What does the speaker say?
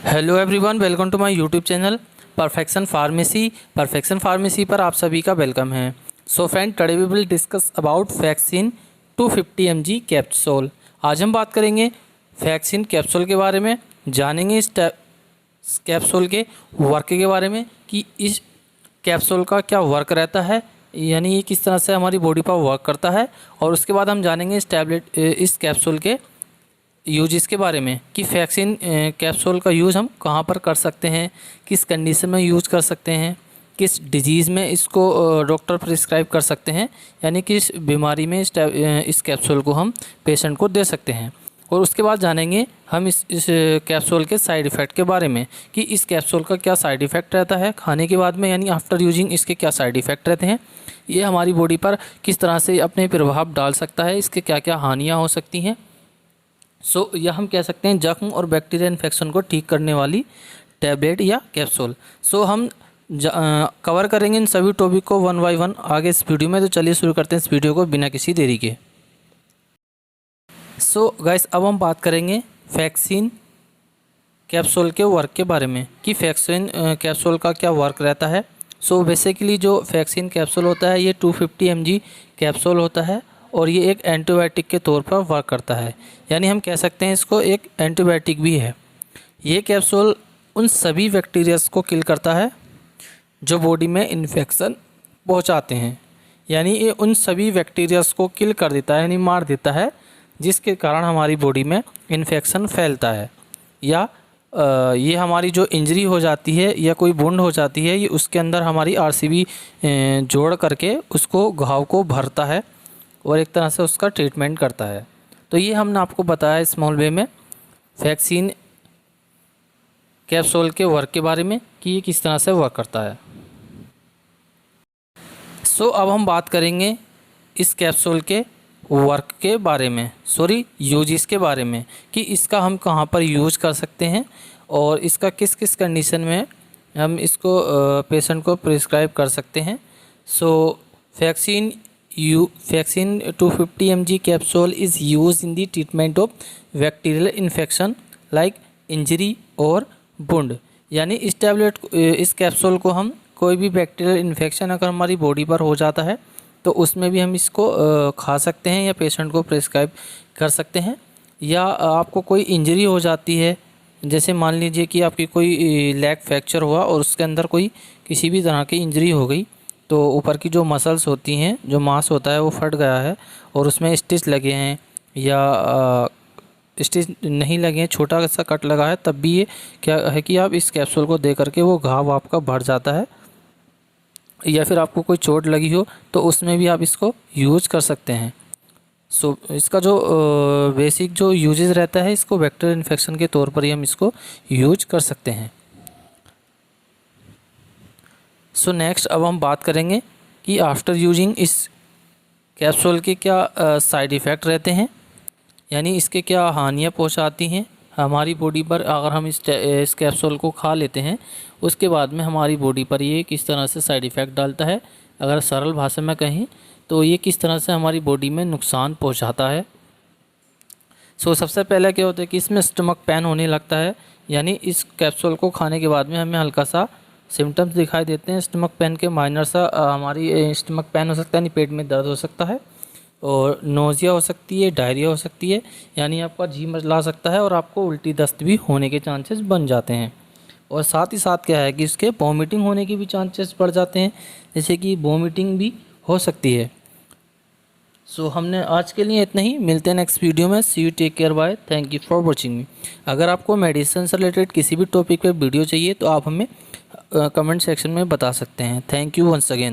Hello everyone, welcome to my YouTube channel perfection pharmacy पर आप सभी का वेलकम है। So friend, today we will discuss about vaccine 250 mg capsule. आज हम बात करेंगे वैक्सीन कैप्सूल के बारे में, जानेंगे इस कैप्सूल के वर्क के बारे में कि इस कैप्सूल का क्या वर्क रहता है, यानी ये किस तरह से हमारी बॉडी पर वर्क करता है। और उसके बाद हम जानेंगे इस कैप्सूल के यूज के बारे में कि वैक्सीन कैप्सूल का यूज़ हम कहाँ पर कर सकते हैं, किस कंडीशन में यूज़ कर सकते हैं, किस डिजीज़ में इसको डॉक्टर प्रिस्क्राइब कर सकते हैं, यानी किस बीमारी में इस कैप्सूल को हम पेशेंट को दे सकते हैं। और उसके बाद जानेंगे हम इस कैप्सूल के साइड इफ़ेक्ट के बारे में कि इस कैप्सूल का क्या साइड इफ़ेक्ट रहता है खाने के बाद में, यानी आफ्टर यूजिंग इसके क्या साइड इफ़ेक्ट रहते हैं, ये हमारी बॉडी पर किस तरह से अपने प्रभाव डाल सकता है, इसके क्या क्या हानियाँ हो सकती हैं। यह हम कह सकते हैं जख्म और बैक्टीरिया इन्फेक्शन को ठीक करने वाली टैबलेट या कैप्सूल। हम कवर करेंगे इन सभी टॉपिक को वन बाय वन आगे इस वीडियो में। तो चलिए शुरू करते हैं इस वीडियो को बिना किसी देरी के। गाइस, अब हम बात करेंगे वैक्सीन कैप्सूल के वर्क के बारे में कि वैक्सीन कैप्सूल का क्या वर्क रहता है। बेसिकली जो वैक्सीन कैप्सूल होता है ये 250 mg कैप्सूल होता है और ये एक एंटीबायोटिक के तौर पर वर्क करता है, यानी हम कह सकते हैं इसको एक एंटीबायोटिक भी है। ये कैप्सूल उन सभी बैक्टीरियाज को किल करता है जो बॉडी में इन्फेक्शन पहुंचाते हैं, यानी ये उन सभी बैक्टीरियाज को किल कर देता है, यानी मार देता है, जिसके कारण हमारी बॉडी में इन्फेक्शन फैलता है या ये हमारी जो इंजरी हो जाती है या कोई वुंड हो जाती है, ये उसके अंदर हमारी आरसीबी जोड़ करके उसको घाव को भरता है और एक तरह से उसका ट्रीटमेंट करता है। तो ये हमने आपको बताया स्मॉल वे में वैक्सीन कैप्सूल के वर्क के बारे में कि ये किस तरह से वर्क करता है। अब हम बात करेंगे इस कैप्सूल के वर्क के बारे में, यूजेस के बारे में कि इसका हम कहाँ पर यूज कर सकते हैं और इसका किस किस कंडीशन में हम इसको पेशेंट को प्रिस्क्राइब कर सकते हैं। Vaccine 250 mg capsule is use in the treatment of bacterial infection like injury और वुंड, यानी इस कैप्सूल को हम कोई भी बैक्टीरियल इन्फेक्शन अगर हमारी बॉडी पर हो जाता है तो उसमें भी हम इसको खा सकते हैं या पेशेंट को प्रिस्क्राइब कर सकते हैं। या आपको कोई इंजरी हो जाती है, जैसे मान लीजिए कि आपकी कोई लेग फ्रैक्चर हुआ और उसके अंदर कोई किसी भी तरह की इंजरी हो गई, तो ऊपर की जो मसल्स होती हैं, जो मांस होता है वो फट गया है और उसमें स्टिच लगे हैं या स्टिच नहीं लगे हैं, छोटा सा कट लगा है, तब भी ये क्या है कि आप इस कैप्सूल को दे करके वो घाव आपका भर जाता है। या फिर आपको कोई चोट लगी हो तो उसमें भी आप इसको यूज कर सकते हैं। इसका जो बेसिक जो यूजेस रहता है, इसको बैक्टीरियल इन्फेक्शन के तौर पर ही हम इसको यूज कर सकते हैं। नेक्स्ट अब हम बात करेंगे कि आफ्टर यूजिंग इस कैप्सूल के क्या साइड इफ़ेक्ट रहते हैं, यानी इसके क्या हानियाँ पहुंचाती हैं हमारी बॉडी पर। अगर हम इस कैप्सूल को खा लेते हैं उसके बाद में हमारी बॉडी पर ये किस तरह से साइड इफ़ेक्ट डालता है, अगर सरल भाषा में कहें तो ये किस तरह से हमारी बॉडी में नुकसान पहुंचाता है। सबसे पहले क्या होता है कि इसमें स्टमक पेन होने लगता है, यानी इस कैप्सूल को खाने के बाद में हमें हल्का सा सिम्टम्स दिखाई देते हैं स्टमक पेन के। माइनर सा हमारी स्टमक पेन हो सकता है, यानी पेट में दर्द हो सकता है, और नोज़िया हो सकती है, डायरिया हो सकती है, यानी आपका जी मचला सकता है और आपको उल्टी दस्त भी होने के चांसेस बन जाते हैं। और साथ ही साथ क्या है कि इसके वॉमिटिंग होने के भी चांसेस बढ़ जाते हैं, जैसे कि वॉमिटिंग भी हो सकती है। हमने आज के लिए इतना ही, मिलते हैं नेक्स्ट वीडियो में। See you, take care, bye, thank you for watching me. अगर आपको मेडिसिन से रिलेटेड किसी भी टॉपिक पे वीडियो चाहिए तो आप हमें कमेंट सेक्शन में बता सकते हैं। Thank you once again.